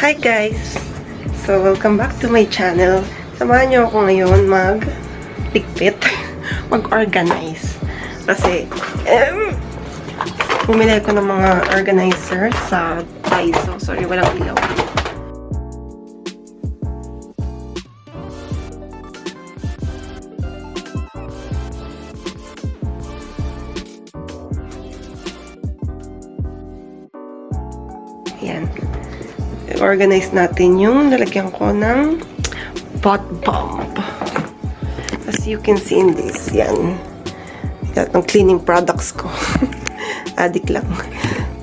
Hi guys! So, welcome back to my channel. Samahan niyo ako ngayon mag-ligpit, mag-organize. Kasi, bumili ko ng mga organizer sa Daiso. Sorry, walang ilaw. Ayan. Organize natin yung lalagyan ko ng pot pump. As you can see in this, yan. Ito ng cleaning products ko. Adik lang.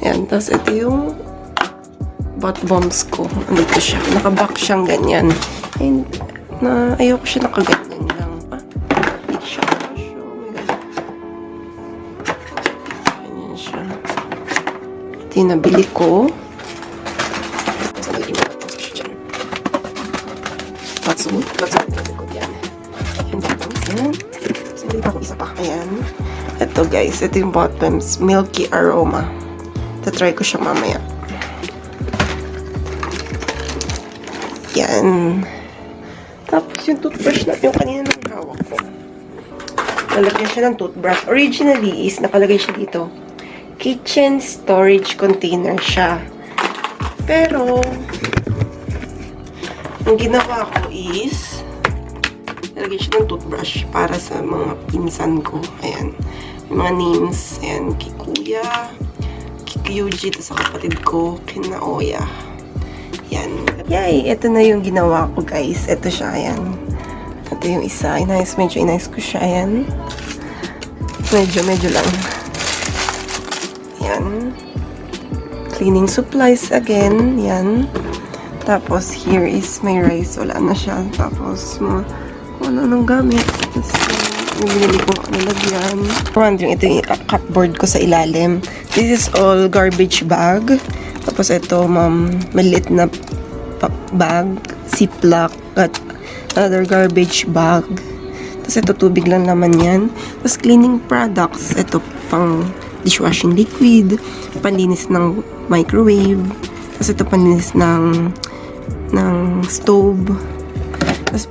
Yan. Tapos ito yung bot bombs ko. Andito siya. Nakabox siyang ganyan. And, ayoko siya nakaganyan lang. Hindi siya. Oh my God. Ganyan siya. Ito yung nabili ko. Ayan. Ito guys, ito yung bottoms, milky aroma. Tatry ko siya mamaya. Yan. Tapos yung toothbrush na yung kanina nang hawak ko. Nalagyan siya ng toothbrush. Originally is nakalagay siya dito. Kitchen storage container siya. Pero ang ginawa ko is nalagay siya ng toothbrush para sa mga pinsan ko. Ayan. Yung mga names. Ayan. Kay Kuya, kay Kyuji, sa kapatid ko, kina Oya. Ayan. Yay! Ito na yung ginawa ko, guys. Ito siya. Ayan. Ito yung isa. Medyo inayos ko siya. Ayan. Medyo lang. Ayan. Cleaning supplies again. Ayan. Tapos, here is my rice. Wala na siya. Tapos, ano nang gamit. Tapos, yung binili ko nalagyan. Wondering, ito yung cupboard ko sa ilalim. This is all garbage bag. Tapos, ito, maliit na bag. Ziploc. At another garbage bag. Tapos, ito, tubig lang naman yan. Tapos, cleaning products. Ito, pang dishwashing liquid. Panlinis ng microwave. Tapos, ito, panlinis ng stove. Tapos,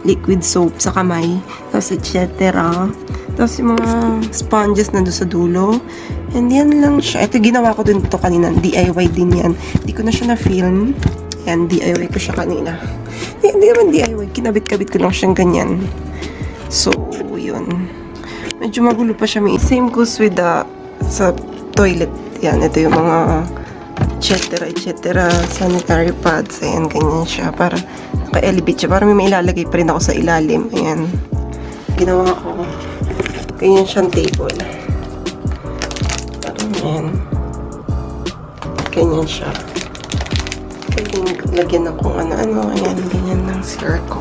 liquid soap sa kamay. Tapos, etc. Tapos, yung mga sponges na doon sa dulo. And yan lang siya. Ito, ginawa ko dun ito kanina. DIY din yan. Hindi ko na siya na-film. Yan, DIY ko siya kanina. Hindi naman DIY. Kinabit-kabit ko lang siyang ganyan. So, yun. Medyo magulo pa siya. Same goes with sa toilet. Yan, ito yung mga etc. Sanitary pads. Ayan, ganyan siya. Para naka-elevate siya. Para may mailalagay pa rin ako sa ilalim. Ayan. Ginawa ko. Ganyan siyang table. Ayan. Ganyan siya. Pwede lagyan ng kung ano-ano. Ayan, ganyan ng CR ko.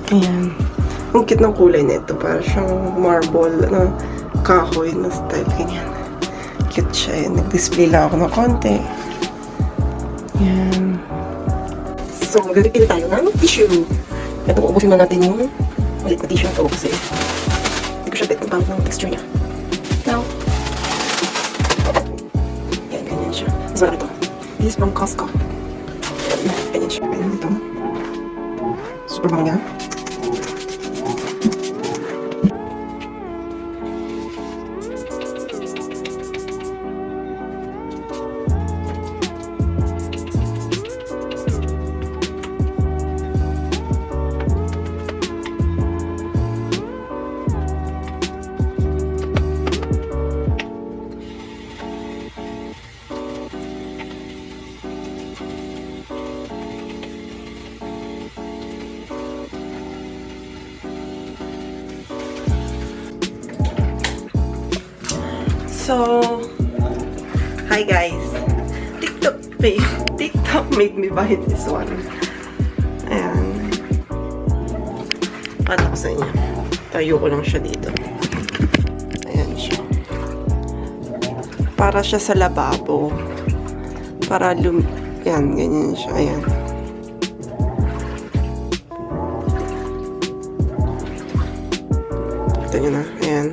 Ayan. Ang cute ng kulay nito. Para siyang marble na kahoy na style. Ganyan. Cute siya. Nag-display lang ako ng konti. Yan. So, magagapin tayo ng tissue. Ito, uubusin na natin yung malit na tissue ito kasi hindi ko siya bet kung ng texture niya. Now, yan, ganyan siya. So, ito. This is from Costco. Ganyan siya. Ganyan ito. Super bangga. So, hi guys. TikTok made me buy this one. Ayan. Paano ko sa inyo? Tayo ko lang siya dito. Ayan siya. Para siya sa lababo. Para yan, ganyan siya. Ayan. Ito yun na. Ayan.